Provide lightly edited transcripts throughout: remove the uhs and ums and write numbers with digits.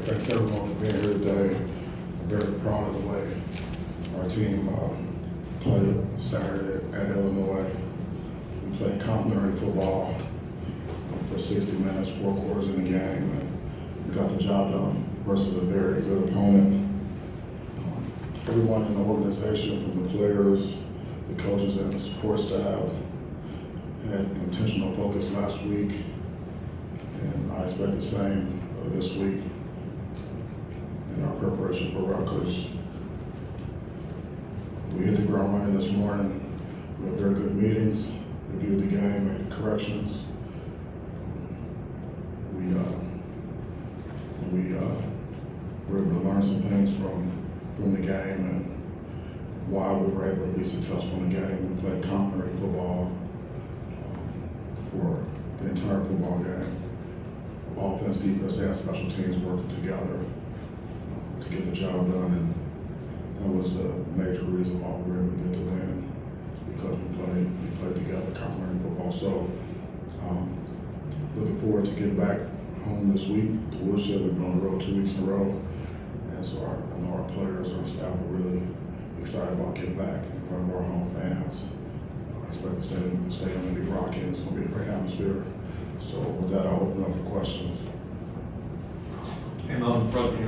Thanks everyone for being here today. I'm very proud of the way our team played Saturday at Illinois. We played complimentary football for 60 minutes, 4 quarters in the game, and we got the job done versus a very good opponent. Everyone in the organization, from the players, the coaches, and the support staff, had intentional focus last week, and I expect the same this week in our preparation for Rutgers. We hit the ground running this morning. We had very good meetings, reviewed the game, made corrections. We were able to learn some things from the game and why we were able to be successful in the game. We played complimentary football for the entire football game. Offense, defense, and special teams working together to get the job done, and that was the major reason why we were able to get the win, because we played together complimentary football. So looking forward to getting back home this week. The Woodshed, we've been on the road 2 weeks in a row, and so I know our players, our staff are really excited about getting back in front of our home fans. I expect the stadium to be rocking. It's going to be a great atmosphere. So with that, I'll open up for questions. Hey, Mel, in front of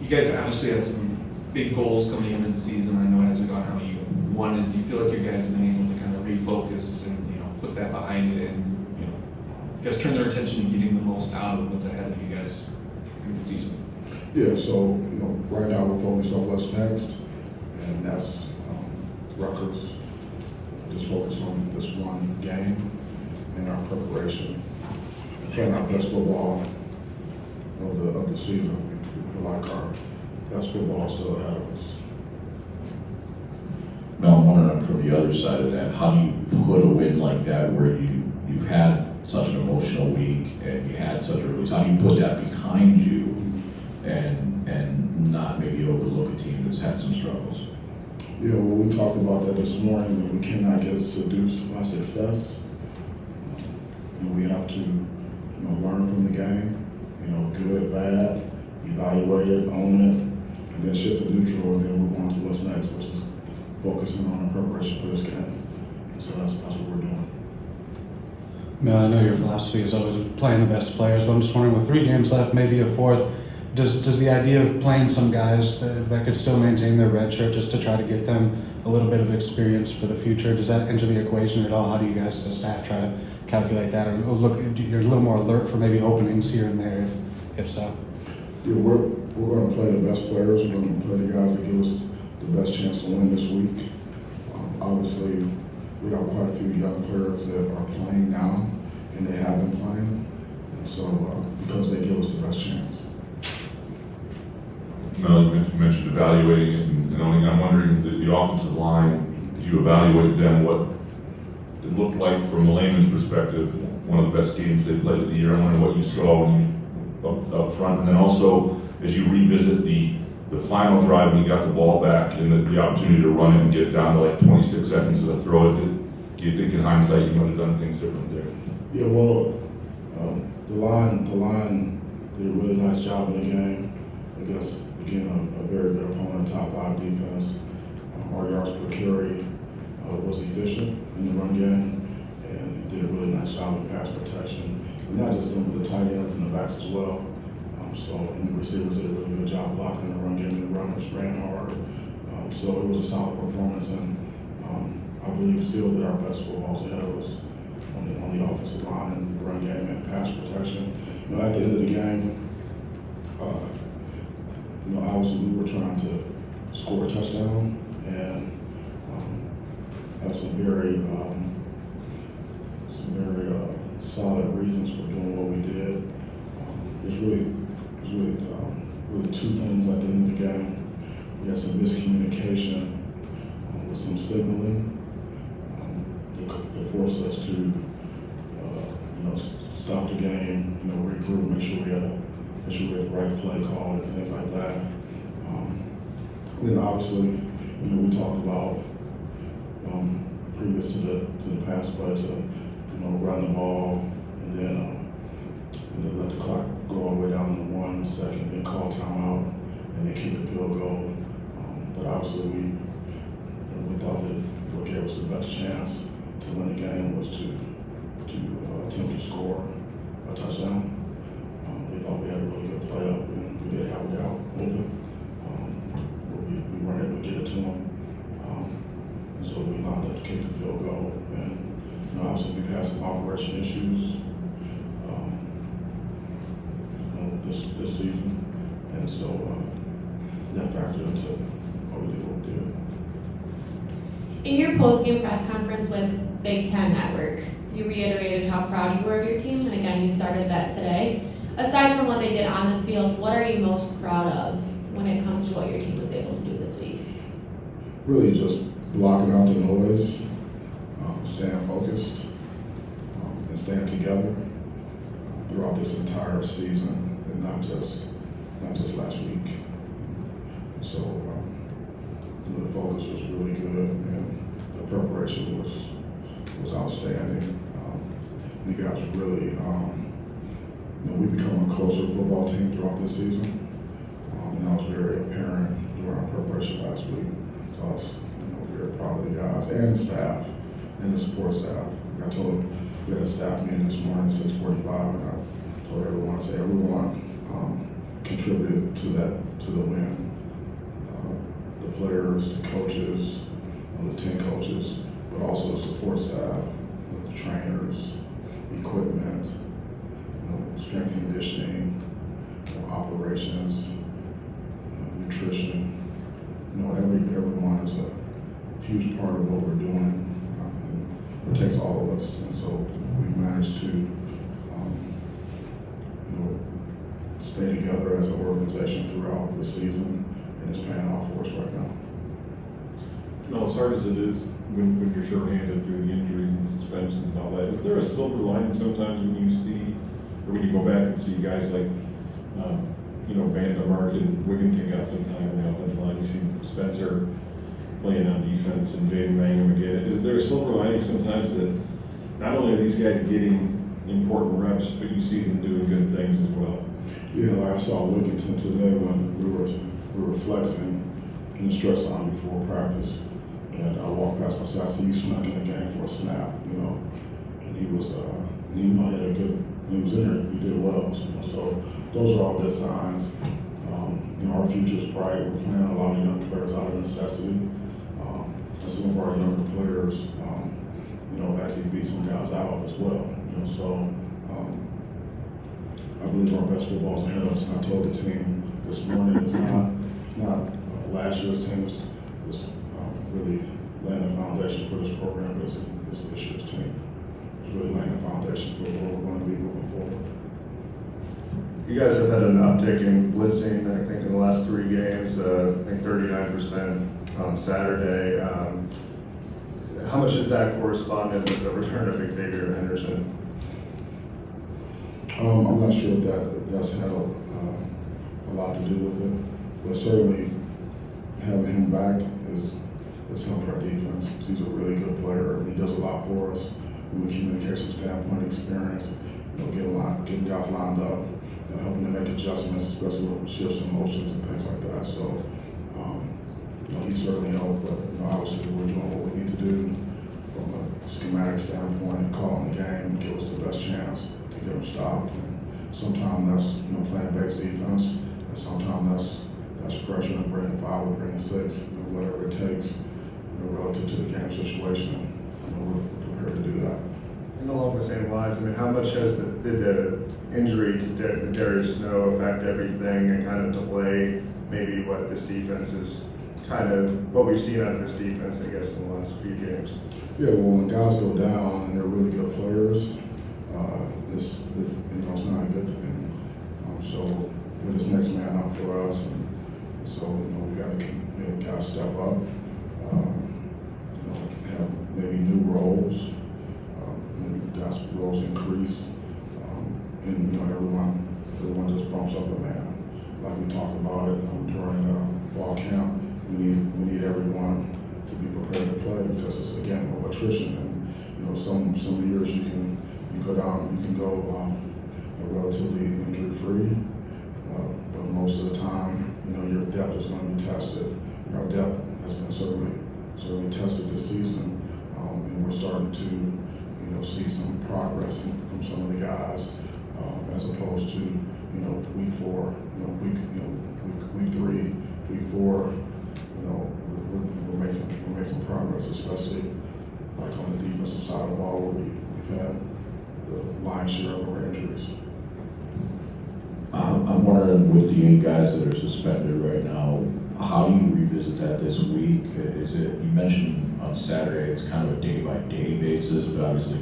you guys obviously had some big goals coming into the season. I know it hasn't gone how you wanted. Do you feel like you guys have been able to kind of refocus and put that behind it, and you guys turn their attention to getting the most out of what's ahead of you guys in the season? Yeah. So right now we're focused on what's next, and that's Rutgers. Just focus on this one game in our preparation, playing our best football of the season. We feel like our best football is still ahead of us. Now I'm wondering from the other side of that, how do you put a win like that where you've had such an emotional week and you had such a release? How do you put that behind you and not maybe overlook a team that's had some struggles? Yeah, well, we talked about that this morning, that we cannot get seduced by success. We have to, learn from the game, good, bad, evaluate it, own it, and then shift to neutral, and then move on to what's next, which is focusing on the preparation for this game. And so that's what we're doing. Mel, I know your philosophy is always playing the best players, but I'm just wondering, with 3 games left, maybe a 4th, does the idea of playing some guys that could still maintain their red shirt just to try to get them a little bit of experience for the future, does that enter the equation at all? How do you guys as staff try to calculate that, or look, you're a little more alert for maybe openings here and there, if so? Yeah, we're going to play the best players. We're going to play the guys that give us the best chance to win this week. Obviously, we have quite a few young players that are playing now, and they have been playing, and so because they give us the best chance. Mel, you mentioned evaluating it, and I'm wondering, the offensive line, as you evaluate them, what it looked like from a layman's perspective, one of the best games they played of the year. I wonder what you saw up front, and then also as you revisit the final drive when you got the ball back and the opportunity to run it and get down to like 26 seconds to throw it. Do you think in hindsight you might have done things different there? Yeah, well, the line did a really nice job in the game against, again, a very good opponent, top 5 defense. Our yards per carry was efficient in the run game, and did a really nice job in pass protection. And not just them, but the tight ends and the backs as well. And the receivers did a really good job blocking the run game, and the runners ran hard. So it was a solid performance, and I believe still that our best football is ahead of us on the offensive line and the run game and pass protection. At the end of the game, obviously we were trying to score a touchdown and have some very solid reasons for doing what we did. There's really 2 things at the end of the game. We had some miscommunication with some signaling that forced us to stop the game, regroup, make sure we had the right play call and things like that. Then obviously, we talked about previous to the pass play to run the ball and then let the clock go all the way down down 1 second, then call timeout, and then kick the field goal. But obviously we thought that what gave us the best chance to win the game was to attempt to score a touchdown. We thought we had a really good play up, and we did have a guy open. We weren't able to get it to him. And so we lined up to kick the field goal. And obviously we've had some operation issues this season. And so that factored into what we did. In your post-game press conference with Big Ten Network, you reiterated how proud you were of your team, and again, you started that today. Aside from what they did on the field, what are you most proud of when it comes to what your team was able to do this week? Really just blocking out the noise, staying focused, and staying together throughout this entire season, and not just last week. So the focus was really good, and the preparation was outstanding. You guys really, we become a closer football team throughout this season, and that was very apparent during our preparation last week. So I was very proud of the guys and the staff and the support staff. I told we had a staff meeting this morning at 6:45, and I told everyone, everyone contributed to the win. The players, the coaches, the 10 coaches, but also the support staff, the trainers, equipment, strength and conditioning, operations, nutrition. Everyone is a huge part of what we're doing. And it takes all of us, and so we've managed to stay together as an organization throughout the season, and it's paying off for us right now. No, as hard as it is when you're shorthanded through the injuries and suspensions and all that, is there a silver lining sometimes when you see, or when you go back and see guys like, Vandermark and Wigginton got some time in the offensive line, you see Spencer playing on defense and Jaden Mangum again. Is there a silver lining sometimes that not only are these guys getting important reps, but you see them doing good things as well? Yeah, like I saw Wigginton today when we were flexing in the stretch line before practice, and I walked past my side, so he snuck in the game for a snap, and he was, he had a good, he was in there, he did well, so those are all good signs. Our future is bright. We're playing a lot of young players out of necessity. And some of our younger players, actually beat some guys out as well. So I believe our best football is ahead of us. And I told the team this morning, it's not last year's team. It's really laying the foundation for this program, but it's this year's team. It's really laying the foundation for where we're going to be moving forward. You guys have had an uptick in blitzing, I think, in the last 3 games. I think 39% on Saturday. How much is that correspondent with the return of Xavier Henderson? I'm not sure if that's had a lot to do with it, but certainly having him back has helped our defense. He's a really good player, and he does a lot for us from a communication standpoint, experience, getting guys lined up, helping them make adjustments, especially with shifts and motions and things like that. So, he certainly helped, but obviously we're doing what we need to do from a schematic standpoint and calling the game, give us the best chance to get them stopped. And sometimes that's playing base defense, and sometimes that's pressure and bringing 5 or bringing 6, whatever it takes, relative to the game situation. We're prepared to do that. And along the same lines, how much did the injury to Darius Snow affect everything and kind of delay maybe what this defense is what we've seen out of this defense, I guess, in the last few games? Yeah, well, when guys go down and they're really good players, it's not a good thing. So with this next man up for us, and so we got to keep guys step up, have maybe new roles, maybe guys' roles increase, and everyone just bumps up a man. Like we talked about it during fall camp. We need everyone to be prepared to play because it's again of attrition, and some years you can go relatively injury free, but most of the time, your depth is going to be tested. And our depth has been certainly tested this season, and we're starting to see some progress from some of the guys, as opposed to week 4, week 3, week 4. We're making progress, especially like on the defensive side of the ball, where we've had the lion's share of our injuries. I'm wondering, with the 8 guys that are suspended right now, how do you revisit that this week? Is it, you mentioned on Saturday, it's kind of a day-by-day basis, but obviously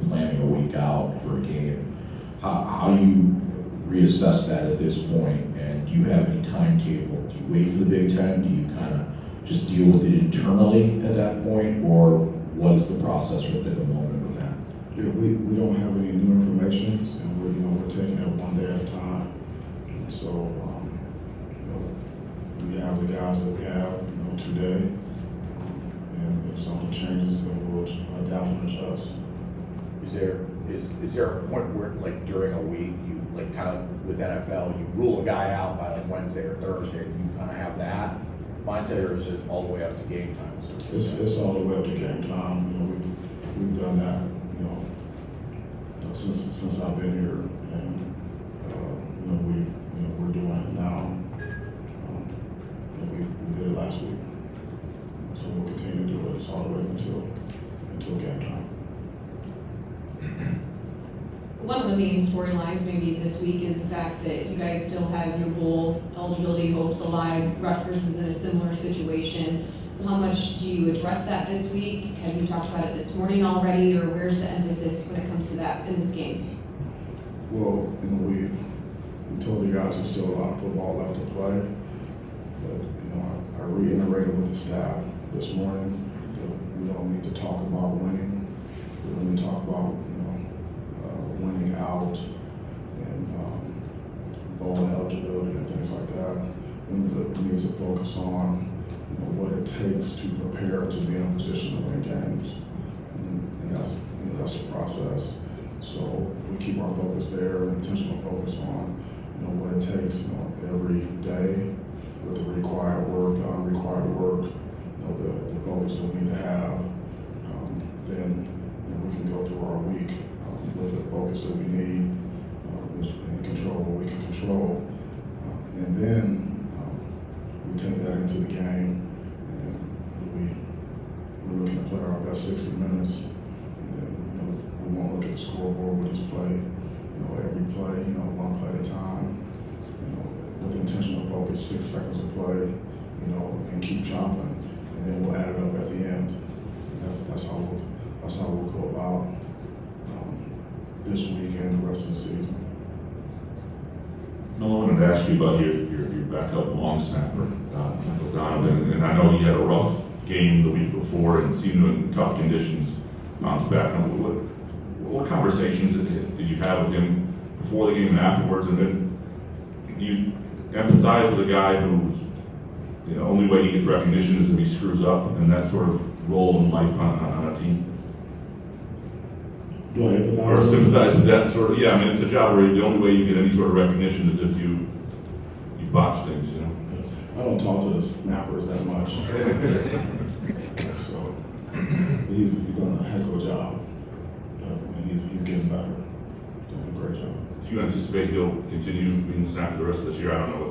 planning a week out for a game. How do you reassess that at this point? And do you have any timetable? Do you wait for the Big Ten? Do you kind of just deal with it internally at that point? Or what is the process right at the moment with that? Yeah, we don't have any new information, and we're taking it one day at a time. And so, we have the guys that we have, today. And if something changes, then we'll adapt and adjust. Is there a point where, like, during a week, you, like, kind of with NFL, you rule a guy out by like Wednesday or Thursday, you kind of have that mindset, or is it all the way up to game time? It's all the way up to game time. We've done that, since I've been here, and we're doing it now. We did it last week, so we'll continue to do it. It's all the way until game time. One of the main storylines maybe this week is the fact that you guys still have your bowl eligibility hopes alive. Rutgers is in a similar situation. So how much do you address that this week? Have you talked about it this morning already, or where's the emphasis when it comes to that in this game? Well, we told the guys there's still a lot of football left to play, but I reiterated with the staff this morning that we don't need to talk about winning. We don't need to talk about winning out and bowl eligibility and things like that. We need to focus on what it takes to prepare to be in a position to win games, and that's a process. So we keep our focus there, intentional focus on what it takes every day with the required work, the unrequired work, the focus that we need to have. Then we can go through our week with the focus that we need, and control what we can control, and then we take that into the game, and we're looking to play our best 60 minutes, and then we won't look at the scoreboard. We'll just play, every play, one play at a time, with intentional focus, 6 seconds of play, and keep chopping, and then we'll add it up at the end. That's how we'll go about this week and the rest of the season. No, I wanted to ask you about your backup long snapper, Michael Donovan, and I know he had a rough game the week before and seemed to in tough conditions bounce back. What conversations did you have with him before the game and afterwards? And then do you empathize with a guy who's the only way he gets recognition is if he screws up, and that sort of role in life on a team? Do I empathize? Or sympathize with that sort of, yeah, I mean, it's a job where the only way you get any sort of recognition is if you botch things, I don't talk to the snappers that much. So he's done a heck of a job, and he's getting better, doing a great job. Do you anticipate he'll continue being the snapper the rest of this year? I don't know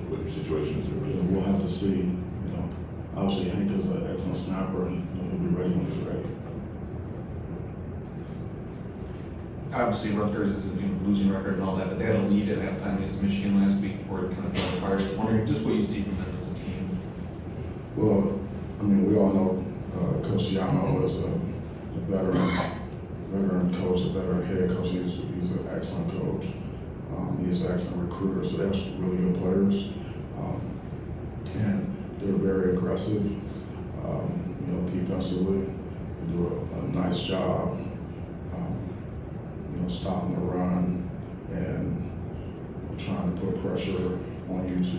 what your situation is. We'll have to see. Obviously Hank is an excellent snapper, and he'll be ready when he's ready. Obviously, Rutgers is a losing record and all that, but they had a lead at halftime against Michigan last week before it kind of fell apart. I was wondering just what you see from them as a team. Well, we all know Coach Yano is a veteran coach, a veteran head coach. He's an excellent coach. He's an excellent recruiter, so they have some really good players. And they're very aggressive, defensively. They do a nice job, stopping the run and trying to put pressure on you to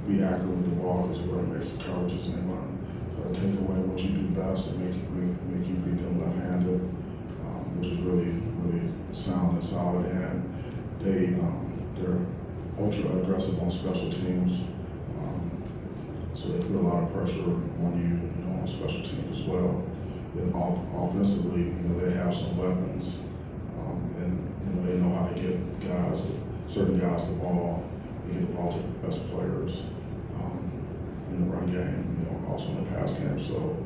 be accurate with the ball, because it really makes the coverages, and they want to try to take away what you do best and make you beat them left-handed, which is really, really sound and solid. And they're ultra aggressive on special teams. So they put a lot of pressure on you, on special teams as well. And offensively, they have some weapons, and they know how to get certain guys the ball. They get the ball to the best players in the run game, also in the pass game. So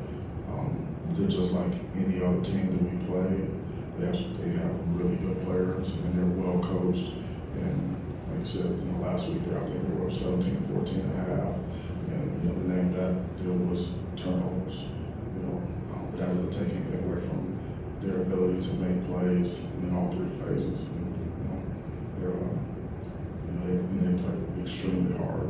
they're just like any other team that we play. They have really good players, and they're well coached. And like I said, last week I think they were up 17-14 and a half. And the name of that deal was turnovers. But that doesn't take anything away from their ability to make plays in all three phases. They play extremely hard.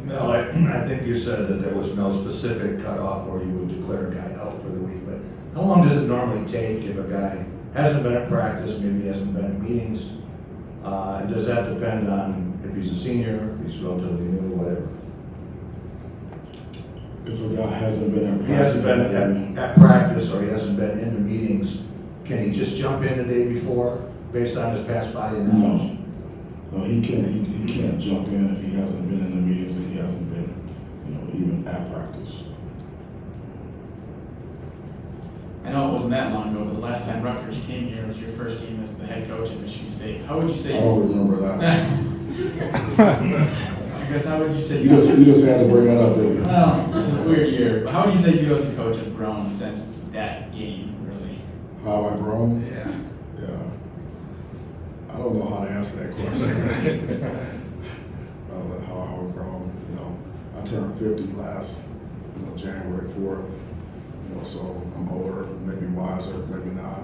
Mel, I think you said that there was no specific cutoff where you would declare a guy out for the week, but how long does it normally take if a guy hasn't been at practice, maybe hasn't been at meetings? And does that depend on if he's a senior, if he's relatively new, whatever? If a guy hasn't been at He hasn't been at practice or he hasn't been in the meetings, can he just jump in the day before based on his past body of knowledge? No, he can't jump in if he hasn't been in the meetings and he hasn't been, even at practice. I know it wasn't that long ago, but the last time Rutgers came here was your first game as the head coach at Michigan State. How would you say? I don't remember that. I guess how would you say? You just had to bring that up, didn't you? Well, it was a weird year. But how would you say you as a coach have grown since that game, really? How have I grown? Yeah. Yeah. I don't know how to answer that question. How I've grown. I turned 50 last January 4th. So I'm older, maybe wiser, maybe not.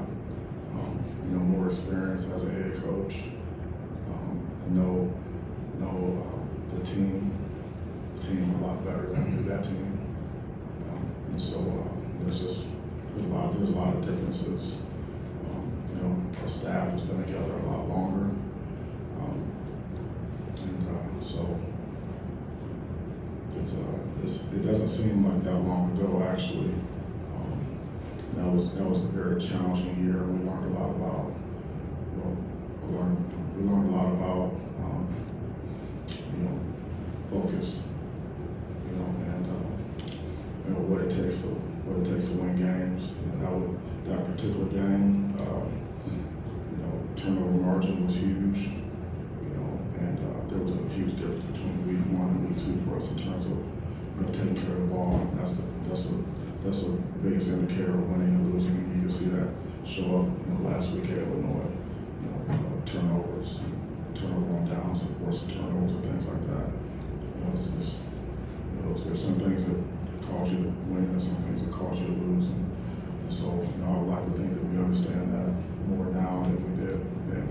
More experience as a head coach. I know the team a lot better than I knew that team. And so there's a lot of differences. Our staff has been together a lot longer. So it doesn't seem like that long ago, actually. That was a very challenging year, and we learned a lot about, focus, and what it takes to win games. That particular game, turnover margin was huge, and there was a huge difference between week 1 and week 2 for us in terms of taking care of the ball. That's the biggest indicator of winning and losing. And you can see that show up last week at Illinois. Turnover on downs, of course, turnovers and things like that. There's some things that cause you to win and some things that cause you to lose. And so I would like to think that we understand that more now than we did then.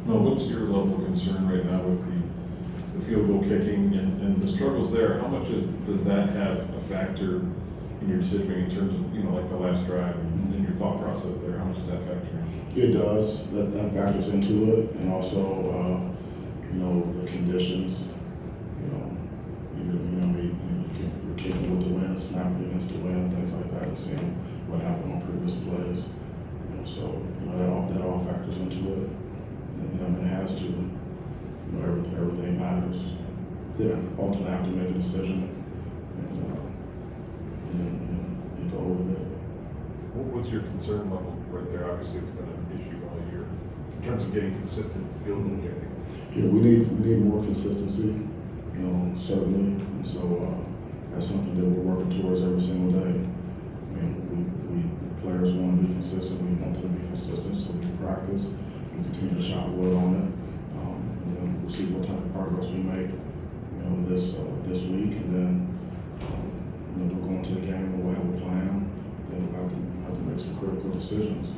Well, what's your level of concern right now with the field goal kicking and the struggles there? How much does that have a factor in your decision in terms of, like the last drive and your thought process there? How much does that factor in? It does. That factors into it, and also, the conditions. You're kicking with the wind, snapping against the wind, things like that, and seeing what happened on previous plays. So that all factors into it. And it has to. Everything matters. Ultimately, have to make a decision, and go with it. What's your concern level right there? Obviously, it's been an issue all year in terms of getting consistent field goal kicking. Yeah, we need more consistency, certainly. And so that's something that we're working towards every single day. We players want to be consistent. We want them to be consistent, so we practice. We continue to shot wood on it. We'll see what type of progress we make, this week, and then we'll go into the game and we'll have a plan. Then we'll have to make some critical decisions.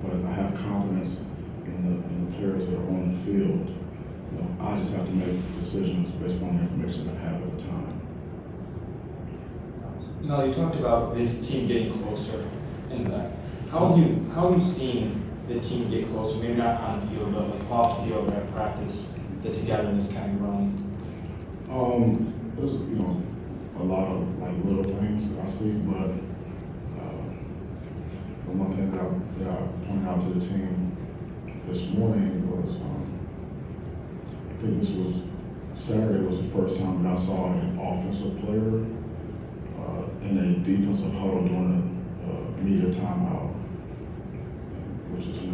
But I have confidence in the players that are on the field. I just have to make decisions based on the information I have at the time. Now, you talked about this team getting closer, and how have you seen the team get closer? Maybe not on the field, but like off the field or at practice, the togetherness kind of growing. There's a lot of little things that I see, but the one thing that I point out to the team this morning was, I think this was, Saturday was the first time that I saw an offensive player in a defensive huddle during a media timeout, which is, 2 or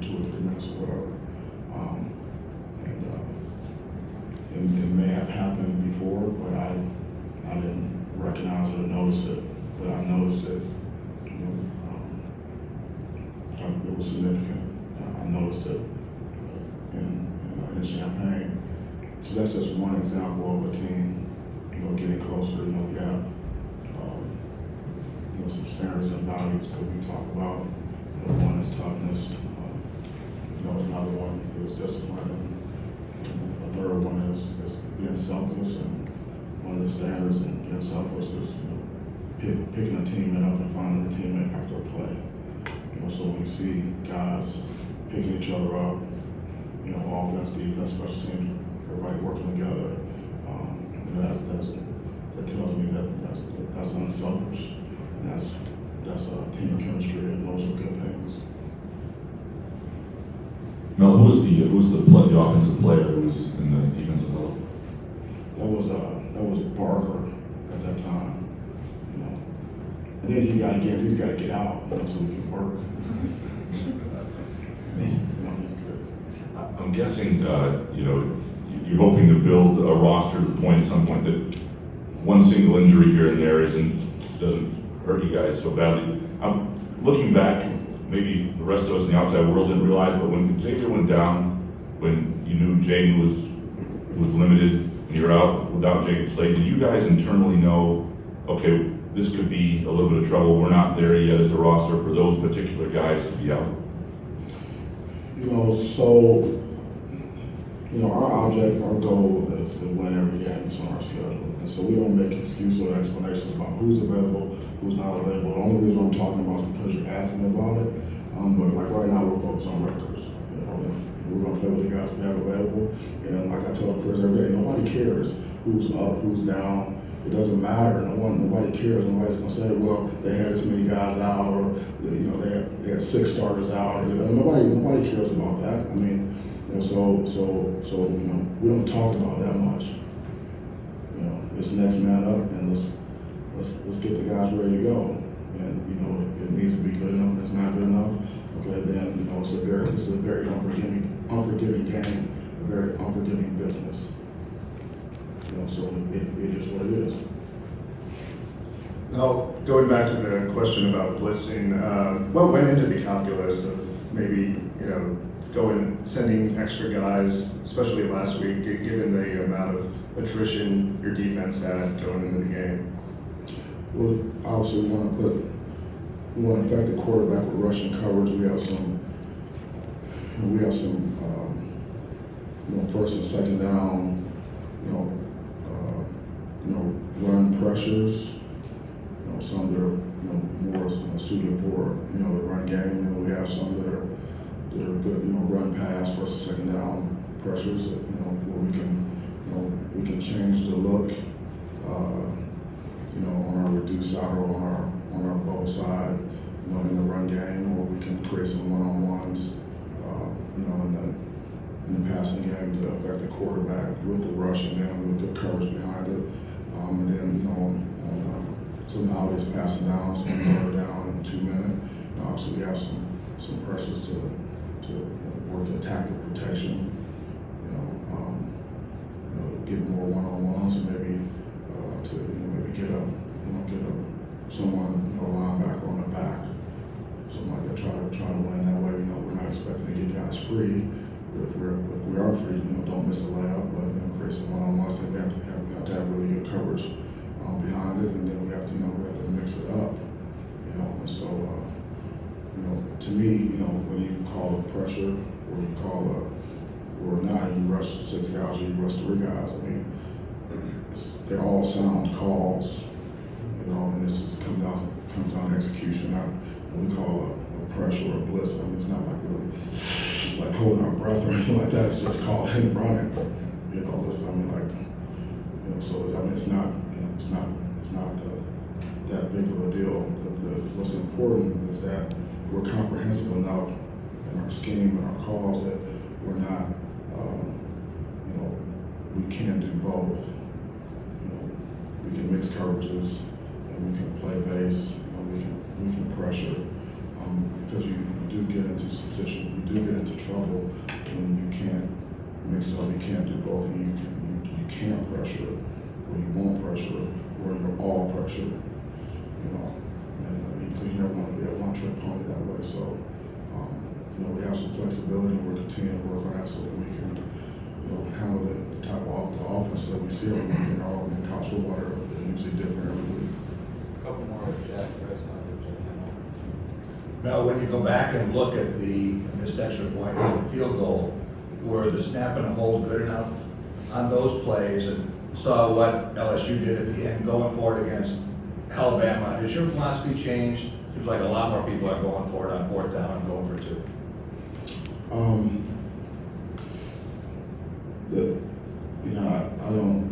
3 minutes or whatever. It may have happened before, but I didn't recognize it or notice it, but I noticed it. It was significant. I noticed it in Champaign. So that's just one example of a team, getting closer. We have, some standards and values that we talk about. One is toughness. Another one is discipline. And the third one is being selfless. And one of the standards in being selfless is picking a teammate up and finding a teammate after a play. So when you see guys picking each other up, offense, defense, special teams, everybody working together, that tells me that that's unselfish, and that's a team chemistry, and those are good things. Mel, who was the offensive player who was in the defensive huddle? That was Barker at that time, And then he's got to get out, so we can work. He's good. I'm guessing, you're hoping to build a roster to the point at some point that one single injury here and there doesn't hurt you guys so badly. I'm looking back, maybe the rest of us in the outside world didn't realize, but when Xavier went down, when you knew Jaden was limited and you're out without Jacob Slade, did you guys internally know, okay, this could be a little bit of trouble, we're not there yet as a roster for those particular guys to be out? Our object, our goal is to win every game that's on our schedule. And so we don't make excuses or explanations about who's available, who's not available. The only reason I'm talking about is because you're asking about it. But like right now, we're focused on Rutgers. We're going to play with the guys we have available. And like I tell Chris every day, nobody cares who's up, who's down. It doesn't matter. Nobody cares. Nobody's going to say, well, they had this many guys out, or they had 6 starters out. Nobody cares about that. We don't talk about that much. It's next man up, and let's get the guys ready to go. And it needs to be good enough. And it's not good enough. Okay, then this is a very unforgiving game, a very unforgiving business. So it is what it is. Now, going back to the question about blitzing, what went into the calculus of maybe, sending extra guys, especially last week, given the amount of attrition your defense had going into the game? Well, obviously we want to affect the quarterback with rushing coverage. We have some first and second down, run pressures. Some that are more suited for the run game, and we have some that are good run pass first and second down pressures. Where we can change the look. On our reduced side or on our bubble side, in the run game, or we can create some one-on-ones, in the passing game to affect the quarterback with the rushing game with good coverage behind it. And then, on some obvious passing downs, on third down and 2 minute, obviously we have some pressures to work to attack the protection, get more one-on-ones, and maybe to maybe get up someone, a linebacker on the back, something like that. Try to win that way. We're not expecting to get guys free, but if we are free, don't miss the layup, but create some one-on-ones. And we have to have really good coverage behind it, and then we have to mix it up. And so to me, when you call a pressure or you call or not, you rush 6 guys or you rush 3 guys. They're all sound calls, and it just comes down to execution. And we call a pressure or a blitz. It's not like we're like holding our breath or anything like that. It's just called hit and running. It's not that big of a deal. What's important is that we're comprehensive enough in our scheme and our calls that we're not, we can do both. We can mix coverages and we can play base, we can pressure. Because you do get into some situations, you do get into trouble when you can't mix up, you can't do both, and you can't pressure, or you won't pressure, or you're all pressure, and because you never want to be a one-trick pony that way. So, we have some flexibility, and we're continuing to work on that so that we can, handle the type of the offense that we see every week. And all in college football, they're usually different every week. Couple more with Jack, the rest of it, Now, when you go back and look at the missed extra point or the field goal, were the snap and hold good enough on those plays, and saw what LSU did at the end going forward against Alabama? Has your philosophy changed? Seems like a lot more people are going for it on 4th down and going for 2.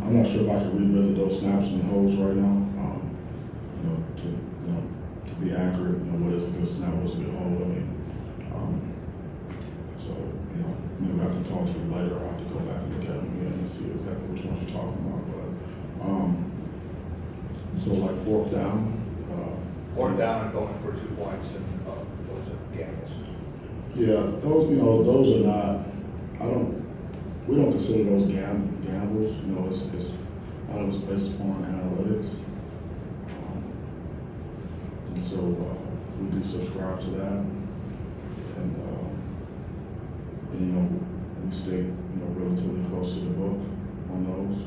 I'm not sure if I can revisit those snaps and holds right now. To be accurate, what is a good snap, what's a good hold. So maybe I can talk to you later. I have to go back and look at them again and see exactly which ones you're talking about. But so like 4th down. 4th down and going for 2 points, and those are gambles. Yeah, those are not. We don't consider those gambles. It's a lot of it's based upon analytics. And so we do subscribe to that, and we stay relatively close to the book on those.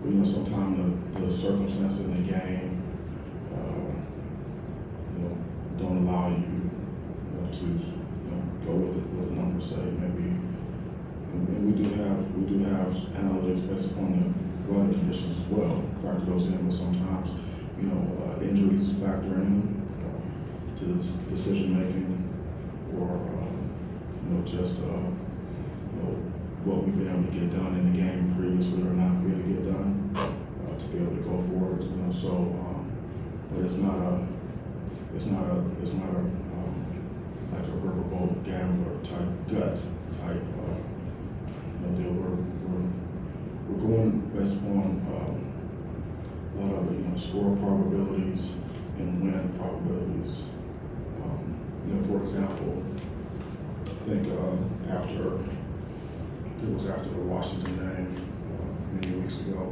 But sometimes the circumstances in the game don't allow you to go with it, what the numbers say. Maybe, and we do have analytics based upon the weather conditions as well. Factor those in, but sometimes injuries factor in to this decision making, or just what we've been able to get done in the game previously or not be able to get done to be able to go forward. So, but it's not a like a riverboat gambler type gut type deal. We're going based upon a lot of score probabilities and win probabilities. For example, I think after the Washington game many weeks ago,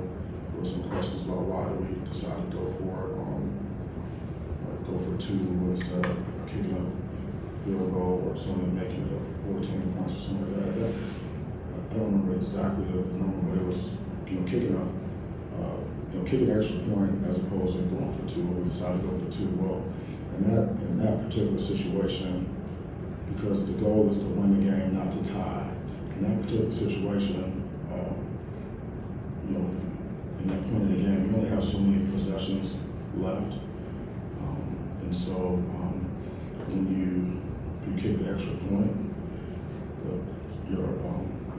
there were some questions about why we decided to go for it. Go for 2 instead of kicking a field goal or something, making it a 14 points or something like that. I don't remember exactly the number, but it was kicking an extra point as opposed to going for 2. We decided to go for 2. Well, in that particular situation, because the goal is to win the game, not to tie. In that particular situation, in that point in the game, you only have so many possessions left. And so when you kick the extra point, your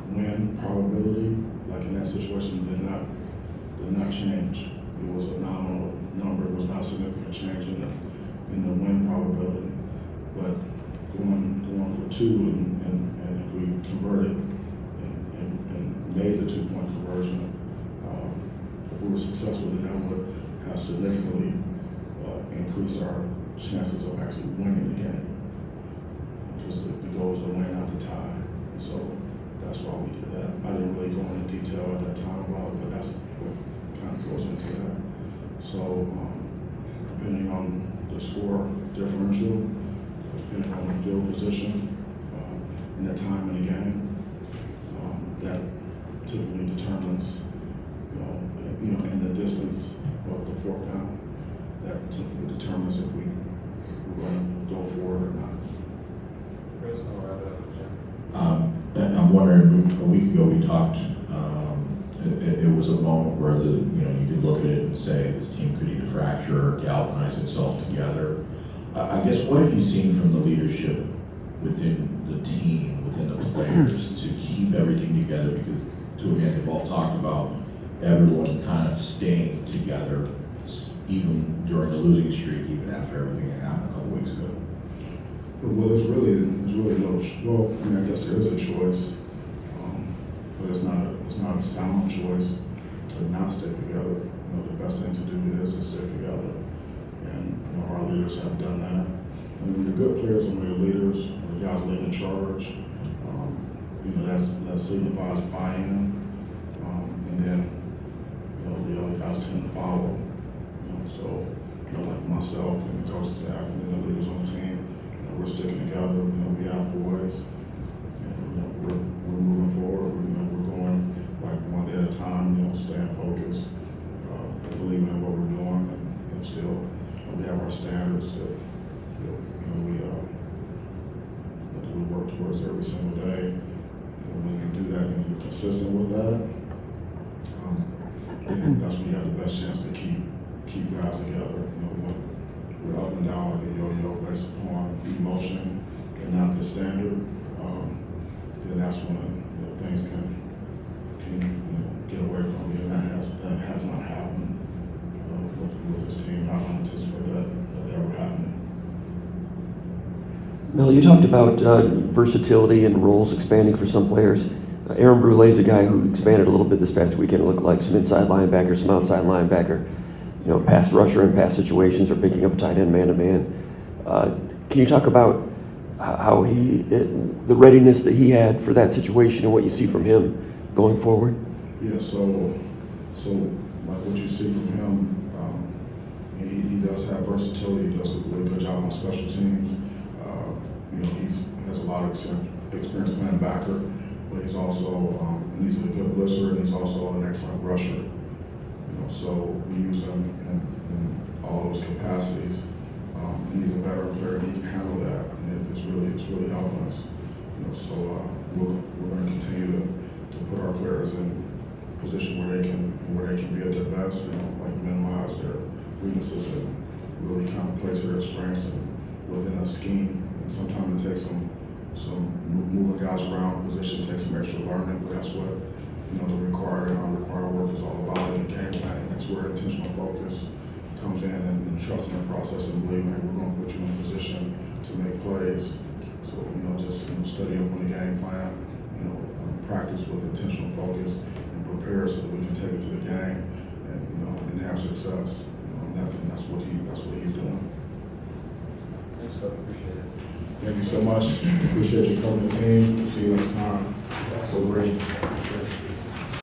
win probability, like in that situation, did not change. It was a nominal number. It was not a significant change in the win probability. But going for 2 and if we converted and made the 2-point conversion, if we were successful, then that would have significantly increased our chances of actually winning the game, because the goal is to win, not to tie. So that's why we did that. I didn't really go into detail at that time about it, but that's what kind of goes into that. So depending on the score differential, depending on the field position, and the time in the game, that typically determines, and the distance of the 4th down. That typically determines if we're going to go forward or not. Chris, I'll wrap it up, Jim. And I'm wondering, a week ago we talked, it was a moment where you could look at it and say this team could either fracture or galvanize itself together. I guess, what have you seen from the leadership within the team, within the players, to keep everything together? Because they've all talked about everyone kind of staying together, even during the losing streak, even after everything that happened a couple weeks ago. Well, it's really no, well, I mean, I guess there is a choice, but it's not a sound choice to not stick together. You know, the best thing to do is to stick together, and you know, our leaders have done that. And when you're good players and when you're leaders, or guys leading the charge, you know, that signifies buy-in, and then, you know, the other guys tend to follow. You know, so, you know, like myself and the coaching staff and the leaders on the team, you know, we're sticking together. You know, we have boys, and you know, we're moving forward. You know, we're going like one day at a time. You know, staying focused, believing in what we're doing, and you know, still, you know, we have our standards that you know, we work towards every single day. And when you do that and you're consistent with that, and that's when you have the best chance to keep guys together. You know, when we're up and down like a yo-yo based upon emotion and not the standard, then that's when you know, things can you know, get away from you. And that has not happened with this team. I don't anticipate that ever happening. Mel, you talked about versatility and roles expanding for some players. Aaron Brule is a guy who expanded a little bit this past weekend. It looked like some inside linebacker, some outside linebacker, you know, pass rusher in pass situations or picking up a tight end man-to-man. Can you talk about how the readiness that he had for that situation and what you see from him going forward? Yeah, so like what you see from him, he does have versatility. He does a really good job on special teams. You know, he has a lot of experience playing backer, but he's also he's a good blitzer, and he's also an excellent rusher. You know, so we use him in all those capacities. And he's a veteran player, and he can handle that, and it's really helping us. You know, so we're going to continue to put our players in a position where they can be at their best. You know, like minimize their weaknesses and really kind of place their strengths within a scheme. And sometimes it takes some moving guys around the position, takes some extra learning, but that's what you know the required and unrequired work is all about in the game plan. And that's where intentional focus comes in, and trusting the process and believing that we're going to put you in a position to make plays. So you know, just study up on the game plan, you know, practice with intentional focus, and prepare so that we can take it to the game and you know and have success. You know, and that's what he's doing. Thanks, Coach. Appreciate it. Thank you so much. Appreciate you covering the team. See you next time. So great.